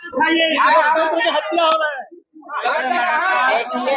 हत्या हो रहा है। देखिए,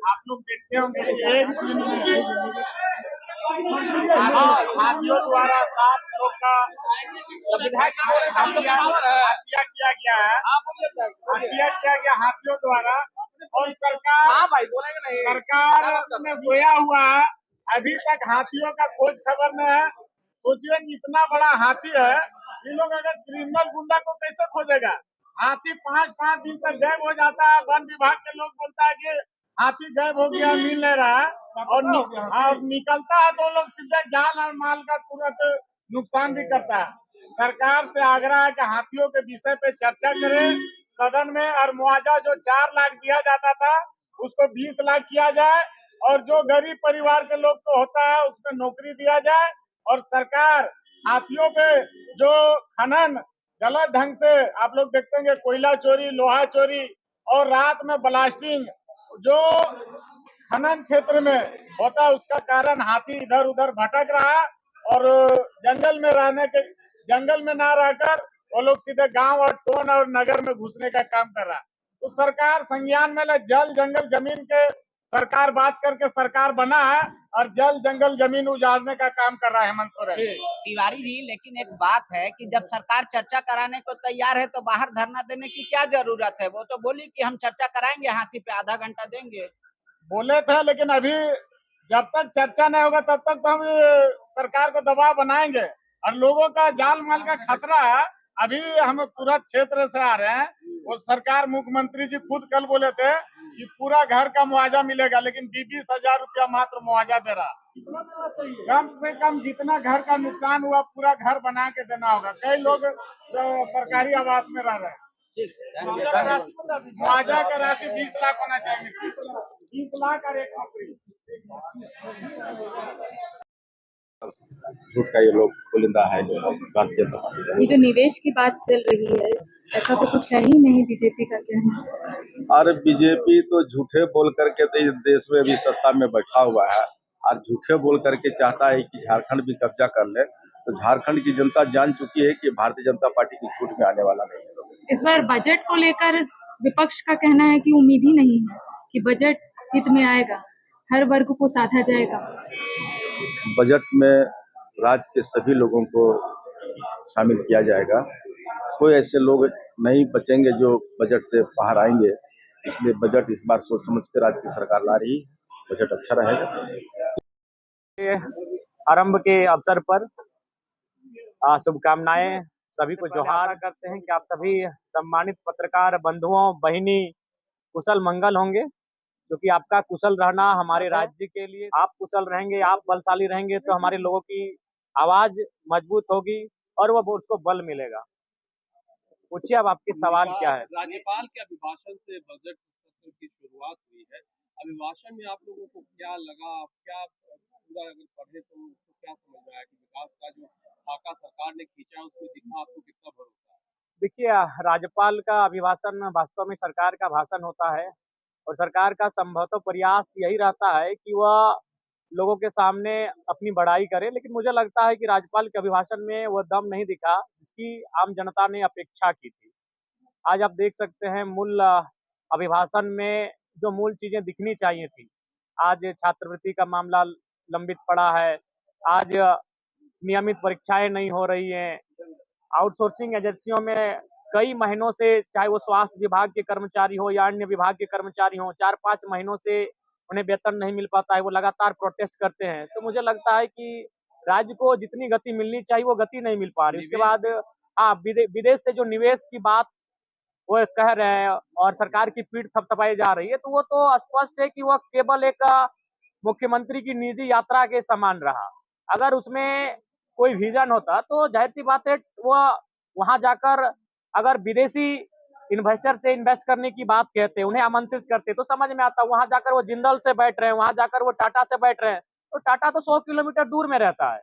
आप लोग देखते होंगे एक दिन में हाथियों द्वारा 7 लोग का हत्या किया गया है। हत्या किया गया हाथियों द्वारा, और सरकार में सोया हुआ है। अभी तक हाथियों का खोज खबर नहीं है। सोचिए कि इतना बड़ा हाथी है, ये लोग अगर क्रिमिनल गुंडा को कैसे खोजेगा। हाथी 5-5 दिन तक गायब हो जाता है। वन विभाग के लोग बोलता है कि हाथी गायब हो गया, मिल नहीं रहा है, और निकलता है तो लोग सीधे जान और माल का तुरंत नुकसान भी करता है। सरकार से आग्रह है कि हाथियों के विषय पे चर्चा करें सदन में, और मुआवजा जो 4 लाख दिया जाता था उसको 20 लाख किया जाए, और जो गरीब परिवार के लोग को होता है उसको नौकरी दिया जाए। और सरकार हाथियों पे जो खनन गलत ढंग से आप लोग देखते होंगे, कोयला चोरी, लोहा चोरी और रात में ब्लास्टिंग जो खनन क्षेत्र में होता है, उसका कारण हाथी इधर उधर भटक रहा है, और जंगल में ना रहकर वो लोग सीधे गांव और टोन और नगर में घुसने का काम कर रहा है। तो सरकार संज्ञान में ले, जल जंगल जमीन के सरकार बात करके सरकार बना है, और जल जंगल जमीन उजाड़ने का काम कर रहा है हेमंत सोरेन। तिवारी जी, लेकिन एक बात है कि जब सरकार चर्चा कराने को तैयार है तो बाहर धरना देने की क्या जरूरत है। वो तो बोली कि हम चर्चा कराएंगे, हाथी पे आधा घंटा देंगे। बोले थे, लेकिन अभी जब तक चर्चा नहीं होगा तब तक तो हम सरकार को दबाव बनाएंगे। और लोगों का जान माल का खतरा है। अभी हम पूरा क्षेत्र से आ रहे हैं, वो सरकार मुख्यमंत्री जी खुद कल बोले थे कि पूरा घर का मुआवजा मिलेगा, लेकिन 20,000 रुपया मात्र मुआवजा दे रहा। कम से कम जितना घर का नुकसान हुआ पूरा घर बना के देना होगा। कई लोग सरकारी आवास में रह रहे हैं। मुआवजा का राशि 20 लाख होना चाहिए, 20 लाख और एक नौकरी। झूठ का ये लोग पुलिंदा है भारतीय जनता पार्टी का। ये जो निवेश की बात चल रही है, ऐसा तो कुछ है ही नहीं। बीजेपी का कहना। और बीजेपी तो झूठे बोल करके देश में भी सत्ता में बैठा हुआ है, और झूठे बोल करके चाहता है कि झारखंड भी कब्जा कर ले। तो झारखंड की जनता जान चुकी है कि भारतीय जनता पार्टी की झूठ में आने वाला नहीं है। इस बार बजट को लेकर विपक्ष का कहना है कि उम्मीद ही नहीं है कि बजट हित में आएगा, हर वर्ग को साधा जाएगा। बजट में राज्य के सभी लोगों को शामिल किया जाएगा। कोई ऐसे लोग नहीं बचेंगे जो बजट से बाहर आएंगे। इसलिए बजट इस बार सोच समझ के राज्य की सरकार ला रही है। बजट अच्छा रहेगा। आरंभ के अवसर पर शुभकामनाएं, सभी को जोहार करते हैं कि आप सभी सम्मानित पत्रकार बंधुओं बहिनी कुशल मंगल होंगे, क्योंकि आपका कुशल रहना हमारे राज्य के लिए, आप कुशल रहेंगे, आप बलशाली रहेंगे तो हमारे लोगों की आवाज मजबूत होगी और वो उसको बल मिलेगा। पूछिए, अब आपके सवाल क्या है। राज्यपाल के अभिभाषण से बजट सत्र की शुरुआत हुई है। अभिभाषण में आप लोगों को क्या लगा, क्या पूरा अगर पढ़े तो उसको क्या समझ में आया कि विकास का जो खाका सरकार ने खींचा उसमें दिखा आपको कितना भरोसा है? देखिए, राज्यपाल का अभिभाषण वास्तव में सरकार का भाषण होता है, और सरकार का संभवतः प्रयास यही रहता है कि वह लोगों के सामने अपनी बड़ाई करे। लेकिन मुझे लगता है कि राज्यपाल के अभिभाषण में वह दम नहीं दिखा जिसकी आम जनता ने अपेक्षा की थी। आज आप देख सकते हैं मूल अभिभाषण में जो मूल चीजें दिखनी चाहिए थी, आज छात्रवृत्ति का मामला लंबित पड़ा है, आज नियमित परीक्षाएं नहीं हो रही हैं, आउटसोर्सिंग एजेंसियों में कई महीनों से, चाहे वो स्वास्थ्य विभाग के कर्मचारी हो या अन्य विभाग के कर्मचारी हो, 4-5 महीनों से उन्हें वेतन नहीं मिल पाता है, वो लगातार प्रोटेस्ट करते हैं। तो मुझे लगता है कि राज्य को जितनी गति मिलनी चाहिए वो गति नहीं मिल पा रही। उसके बाद विदेश से जो निवेश की बात वो कह रहे हैं और सरकार की पीठ थपथपाई जा रही है, तो वो तो स्पष्ट है कि वह केवल एक मुख्यमंत्री की निजी यात्रा के समान रहा। अगर उसमें कोई विजन होता तो जाहिर सी बात है वह वहां जाकर अगर विदेशी इन्वेस्टर से इन्वेस्ट करने की बात कहते, उन्हें आमंत्रित करते तो समझ में आता। वहां जाकर वो जिंदल से बैठ रहे हैं, वहां जाकर वो टाटा से बैठ रहे हैं, तो टाटा तो 100 किलोमीटर दूर में रहता है।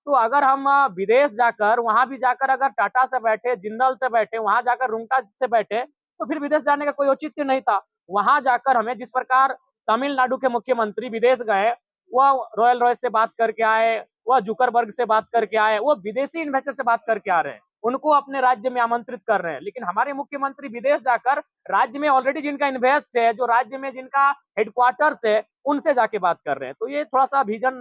तो अगर हम विदेश जाकर, वहां भी जाकर अगर टाटा से बैठे, जिंदल से बैठे, वहां जाकर रुंगटा से बैठे, तो फिर विदेश जाने का कोई औचित्य नहीं था। वहां जाकर हमें जिस प्रकार तमिलनाडु के मुख्यमंत्री विदेश गए, वह रॉयल रॉयस से बात करके आए, वह जुकरबर्ग से बात करके आए, वो विदेशी इन्वेस्टर से बात करके आ रहे हैं। उनको अपने राज्य में आमंत्रित कर रहे हैं। लेकिन हमारे मुख्यमंत्री विदेश जाकर राज्य में ऑलरेडी जिनका इन्वेस्ट है, जो राज्य में जिनका हेडक्वार्टर्स है, उनसे जाके बात कर रहे हैं। तो ये थोड़ा सा विजन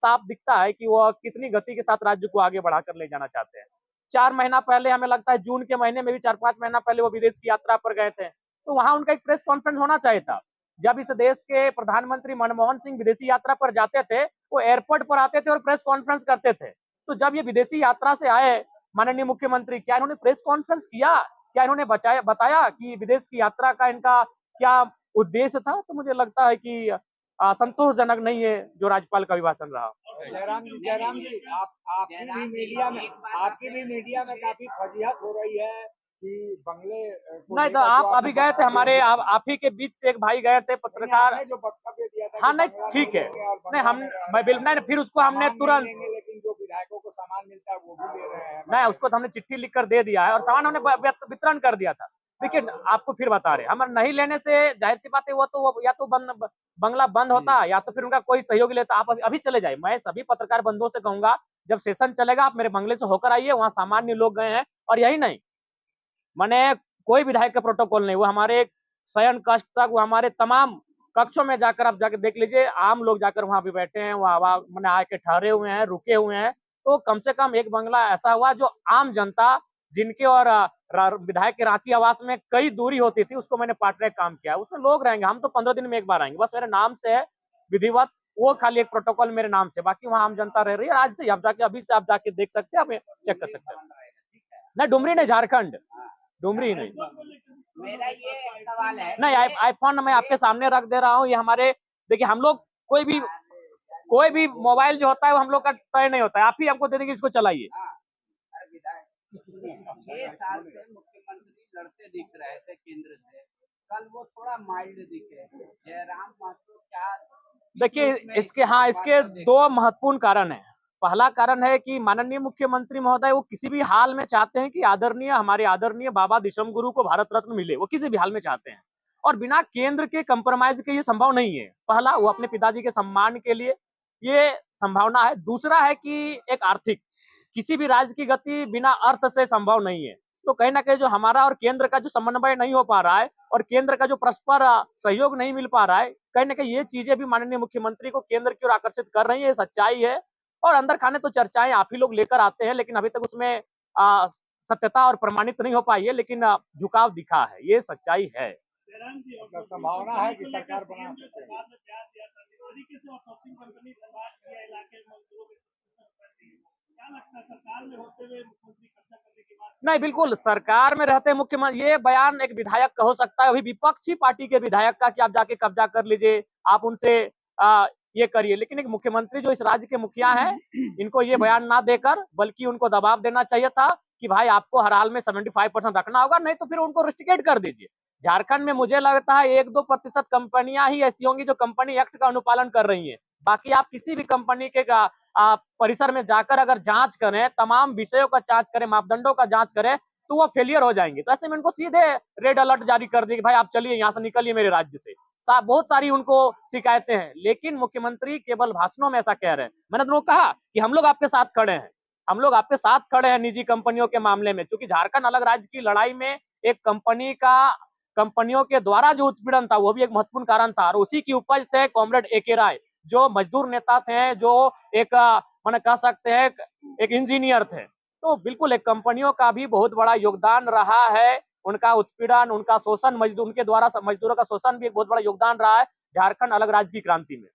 साफ दिखता है कि वो कितनी गति के साथ राज्य को आगे बढ़ाकर ले जाना चाहते हैं। 4 महीना पहले, हमें लगता है जून के महीने में भी 4-5 महीना पहले वो विदेश की यात्रा पर गए थे, तो वहां उनका एक प्रेस कॉन्फ्रेंस होना चाहिए था। जब इस देश के प्रधानमंत्री मनमोहन सिंह विदेशी यात्रा पर जाते थे, वो एयरपोर्ट पर आते थे और प्रेस कॉन्फ्रेंस करते थे। तो जब ये विदेशी यात्रा से आए माननीय मुख्यमंत्री, क्या इन्होंने प्रेस कॉन्फ्रेंस किया? क्या इन्होंने बताया कि विदेश की यात्रा का इनका क्या उद्देश्य था? तो मुझे लगता है कि संतोषजनक नहीं है जो राज्यपाल का अभिभाषण रहा। जयराम जी, आपकी भी मीडिया में काफी फजीहत हो रही है कि बंगले नहीं, तो आप अभी गए थे, हमारे आप ही के बीच से एक भाई गए थे, पत्रकार, जो वक्तव्य दिया था। हाँ, नहीं ठीक है, नहीं, फिर उसको हमने तुरंत, लेकिन जो विधायकों को सामान मिलता है वो भी ले रहे हैं। नहीं, उसको तो हमने चिट्ठी लिखकर दे दिया है और सामान हमने वितरण कर दिया था। देखिए, आपको फिर बता रहे, हमारे नहीं लेने से जाहिर सी बात है वो तो या तो बंगला बंद होता, या तो फिर उनका कोई सहयोगी लेता। आप अभी चले जाए, मैं सभी पत्रकार बंधुओं से कहूंगा, जब सेशन चलेगा आप मेरे बंगले से होकर आइए, वहाँ सामान्य लोग गए हैं। और यही नहीं, मैंने कोई विधायक का प्रोटोकॉल नहीं, वो हमारे शयन कक्ष तक, वो हमारे तमाम कक्षों में जाकर आप जाकर देख लीजिए, आम लोग जाकर वहां पे बैठे हैं, वहाँ मैंने आके ठहरे हुए हैं, रुके हुए हैं। तो कम से कम एक बंगला ऐसा हुआ जो आम जनता, जिनके और विधायक के रांची आवास में कई दूरी होती थी, उसको मैंने पार्ट ट्रैक काम किया। उसमें लोग रहेंगे, हम तो 15 दिन में एक बार आएंगे, बस मेरे नाम से है विधिवत, वो खाली एक प्रोटोकॉल मेरे नाम से, बाकी वहाँ आम जनता रह रही है। आज से आप जाके, अभी से आप जाके देख सकते हैं, आप चेक कर सकते हैं। नहीं, डुमरी नहीं, झारखंड, डुमरी नहीं। मेरा ये सवाल है, नहीं, आईफोन मैं आपके सामने रख दे रहा हूँ। ये हमारे, देखिए, हम लोग कोई भी मोबाइल जो होता है वो हम लोग का तय नहीं होता है, आप ही हमको दे देंगे, इसको चलाइए। 6 साल से मुख्यमंत्री लड़ते दिख रहे थे केंद्र से, कल वो थोड़ा माइल्ड दिखे। जयराम महतो क्या? देखिए, इसके 2 महत्वपूर्ण कारण हैं। पहला कारण है कि माननीय मुख्यमंत्री महोदय वो किसी भी हाल में चाहते हैं कि हमारे आदरणीय बाबा दिशम गुरु को भारत रत्न मिले, वो किसी भी हाल में चाहते हैं, और बिना केंद्र के कंप्रोमाइज के ये संभव नहीं है। पहला, वो अपने पिताजी के सम्मान के लिए ये संभावना है। दूसरा है कि एक आर्थिक, किसी भी राज्य की गति बिना अर्थ से संभव नहीं है। तो कहीं ना कहीं जो हमारा और केंद्र का जो समन्वय नहीं हो पा रहा है, और केंद्र का जो परस्पर सहयोग नहीं मिल पा रहा है, कहीं ना कहीं ये चीजें भी माननीय मुख्यमंत्री को केंद्र की ओर आकर्षित कर रही है, सच्चाई है। और अंदर खाने तो चर्चाएं आप ही लोग लेकर आते हैं, लेकिन अभी तक उसमें सत्यता और प्रमाणित नहीं हो पाई है, लेकिन झुकाव दिखा है, ये सच्चाई है। संभावना है कि सरकार बना सकती है। नहीं, बिल्कुल, सरकार में रहते मुख्यमंत्री, ये बयान एक विधायक का हो सकता है, अभी विपक्षी पार्टी के विधायक का, कि आप जाके कब्जा कर लीजिए, आप उनसे ये करिए। लेकिन एक मुख्यमंत्री जो इस राज्य के मुखिया हैं, इनको ये बयान ना देकर बल्कि उनको दबाव देना चाहिए था कि भाई आपको हर हाल में 75% रखना होगा, नहीं तो फिर उनको रिस्ट्रिकेट कर दीजिए। झारखंड में मुझे लगता है 1-2% कंपनियां ही ऐसी होंगी जो कंपनी एक्ट का अनुपालन कर रही है। बाकी आप किसी भी कंपनी के परिसर में जाकर अगर जांच करें, तमाम विषयों का जांच करें, मापदंडों का जांच करें, तो वो फेलियर हो जाएंगे। तो ऐसे में इनको सीधे रेड अलर्ट जारी कर दिए कि भाई आप चलिए, यहाँ से निकलिए मेरे राज्य से। बहुत सारी उनको शिकायतें हैं, लेकिन मुख्यमंत्री केवल भाषणों में ऐसा कह रहे हैं। मैंने तो कहा कि हम लोग आपके साथ खड़े हैं, हम लोग आपके साथ खड़े हैं निजी कंपनियों के मामले में, क्योंकि झारखंड अलग राज्य की लड़ाई में एक कंपनियों के द्वारा जो उत्पीड़न था वो भी एक महत्वपूर्ण कारण था, और उसी की उपज थे कॉमरेड AK राय, जो मजदूर नेता थे, जो एक मैंने कह सकते हैं एक इंजीनियर थे। तो बिल्कुल एक कंपनियों का भी बहुत बड़ा योगदान रहा है, उनका उत्पीड़न, उनका शोषण, उनके द्वारा मजदूरों का शोषण भी एक बहुत बड़ा योगदान रहा है झारखंड अलग राज्य की क्रांति में।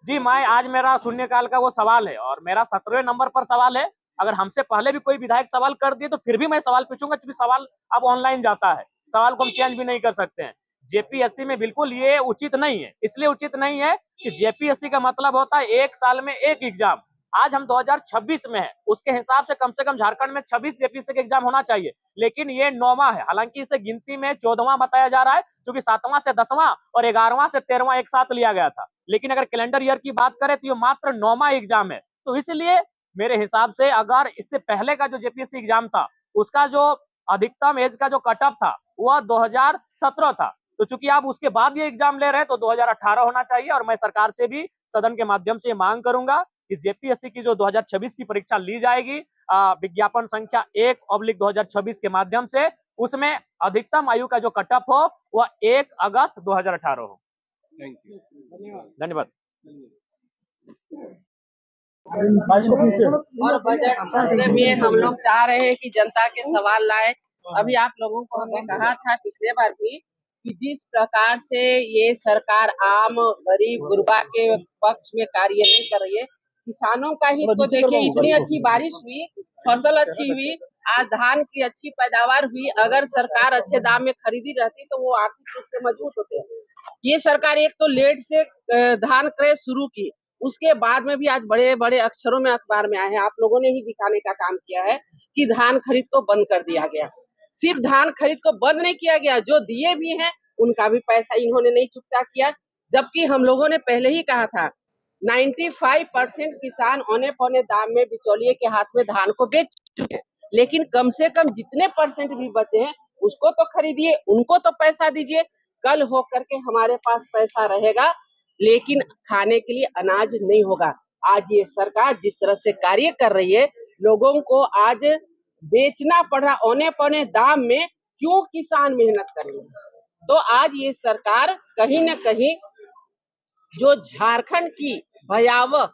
जी, मैं आज मेरा शून्यकाल का वो सवाल है, और मेरा 17वें नंबर पर सवाल है। अगर हमसे पहले भी कोई विधायक सवाल कर दिए तो फिर भी मैं सवाल पूछूंगा, क्योंकि सवाल अब ऑनलाइन जाता है, सवाल को हम चेंज भी नहीं कर सकते हैं। JPSC में बिल्कुल ये उचित नहीं है। इसलिए उचित नहीं है कि JPSC का मतलब होता है 1 साल में 1 एग्जाम। आज हम 2026 में है, उसके हिसाब से कम झारखंड में 26 JPSC के एग्जाम होना चाहिए, लेकिन ये 9वां है। हालांकि इसे गिनती में 14वां बताया जा रहा है, क्योंकि 7वां से 10वां और 11वां से 13वां एक साथ लिया गया था। लेकिन अगर कैलेंडर ईयर की बात करें तो ये मात्र 9वां एग्जाम है। तो इसलिए मेरे हिसाब से अगर इससे पहले का जो JPSC एग्जाम था, उसका जो अधिकतम एज का जो कट ऑफ था वह 2017 था। तो चूंकि आप उसके बाद ये एग्जाम ले रहे हैं तो 2018 होना चाहिए। और मैं सरकार से भी सदन के माध्यम से मांग करूंगा कि JPSC की जो 2026 की परीक्षा ली जाएगी विज्ञापन संख्या 1/2026 के माध्यम से उसमें अधिकतम आयु का जो कट ऑफ हो वह 1 अगस्त 2018 हो। थैंक यू, धन्यवाद। और बजट सत्र में हम लोग चाह रहे हैं कि जनता के सवाल लाए। अभी आप लोगों को हमने कहा था पिछले बार भी कि जिस प्रकार से ये सरकार आम गरीब गुरबा के पक्ष में कार्य नहीं कर रही है, किसानों का हित तो देखिए, इतनी अच्छी बारिश हुई, फसल अच्छी हुई, आज धान की अच्छी पैदावार हुई, अगर सरकार अच्छे दाम में खरीदी रहती तो वो आर्थिक रूप से मजबूत होते। ये सरकार एक तो लेट से धान क्रय शुरू की, उसके बाद में भी आज बड़े बड़े अक्षरों में अखबार में आए हैं, आप लोगों ने ही दिखाने का काम किया है कि धान खरीद को बंद कर दिया गया। सिर्फ धान खरीद को बंद नहीं किया गया, जो दिए भी हैं उनका भी पैसा इन्होंने नहीं चुकता किया, जबकि हम लोगों ने पहले ही कहा था 95% किसान औने पौने दाम में बिचौलिए के हाथ में धान को बेच चुके हैं, लेकिन कम से कम जितने परसेंट भी बचे हैं उसको तो खरीदिए, उनको तो पैसा दीजिए। कल हो करके हमारे पास पैसा रहेगा लेकिन खाने के लिए अनाज नहीं होगा। आज ये सरकार जिस तरह से कार्य कर रही है, लोगों को आज बेचना पड़ रहा औने पौने दाम में, क्यों किसान मेहनत करेंगे? तो आज ये सरकार कहीं न कहीं जो झारखंड की भयावह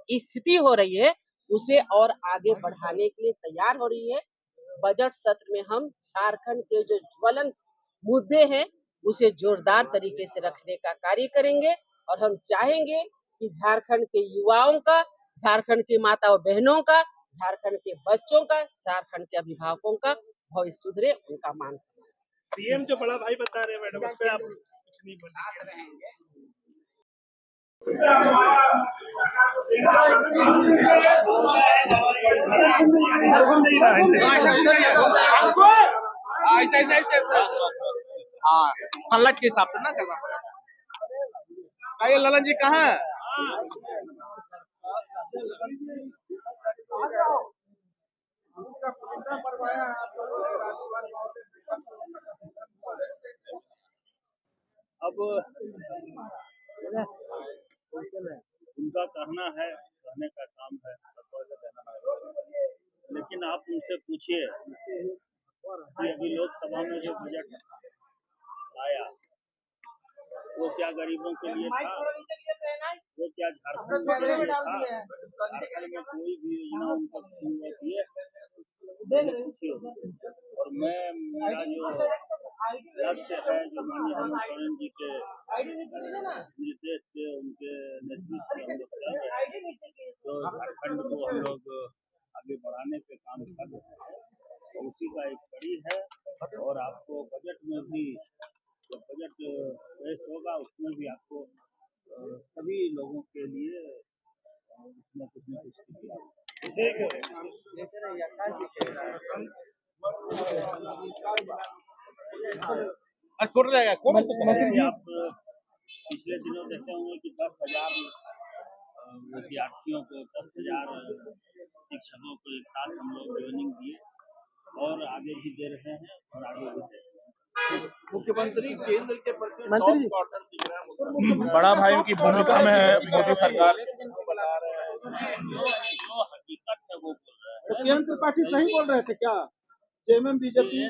स्थिति हो रही है उसे और आगे बढ़ाने के लिए तैयार हो रही है। बजट सत्र में हम झारखंड के जो ज्वलंत मुद्दे हैं उसे जोरदार तरीके से रखने का कार्य करेंगे और हम चाहेंगे कि झारखंड के युवाओं का, झारखंड के माताओं बहनों का, झारखंड के बच्चों का, झारखंड के अभिभावकों का भविष्य सुधरे, उनका मान। सीएम जो बड़ा भाई बता रहे हैं मैडम, उस पे आप कुछ नहीं बोलेंगे? हाँ, सलाद के हिसाब से ना करना पड़ेगा। ये ललन जी कहाँ है? अब उनका कहना है, कहने का काम है, लेकिन आप उनसे पूछिए कि अभी लोकसभा में जो बजट आया वो क्या गरीबों के लिए था, वो क्या झारखंड के लिए था? झारखंड में कोई भी योजना उनको दिए पूछिए। और मेरा जो लक्ष्य है, जो माननीय हेमंत सोरेन जी के निर्देश से, उनके नेतृत्व में हम लोग चल रहे हैं, तो झारखंड को हम लोग आगे बढ़ाने पे काम कर रहे हैं, तो उसी का एक कड़ी है। और आपको बजट में भी, जब बजट पेश होगा उसमें भी आपको सभी लोगों के लिए उसमें कुछ न कुछ दिया। छोड़ जाएगा कौन से? आप पिछले दिनों देखे होंगे कि 10,000 विद्यार्थियों को, 10,000 शिक्षकों को एक साथ हम लोग ट्रेनिंग दिए और आगे भी दे रहे हैं और आगे भी दे रहे हैं। मुख्यमंत्री केंद्र के प्रति बड़ा भाई की भूमिका में है मोदी सरकार। जो हकीकत है वो बोल रहे हैं। केंद्र पार्टी सही बोल रहे थे क्या? जेएमएम बीजेपी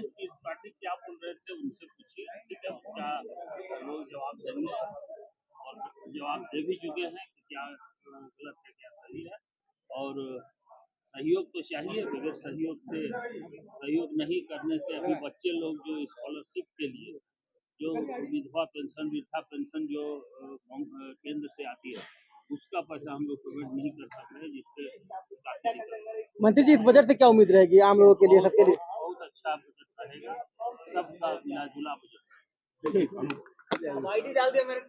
पार्टी क्या बोल रहे थे उनसे पूछिए, ठीक है, उसका लोग जवाब देंगे और जवाब दे भी चुके हैं कि क्या गलत है क्या सही है। और सहयोग तो चाहिए, बगैर सहयोग नहीं करने से अभी बच्चे लोग जो स्कॉलरशिप के लिए जो विधवा पेंशन, वृद्धा पेंशन जो केंद्र से आती है उसका पैसा हम लोग प्रोवाइड नहीं कर सकते हैं, जिससे मंत्री जी इस बजट से क्या उम्मीद रहेगी आम लोगों के लिए, सबके लिए? बहुत अच्छा बजट रहेगा, सबका मिला जुला बजट। डाल दिया मेरे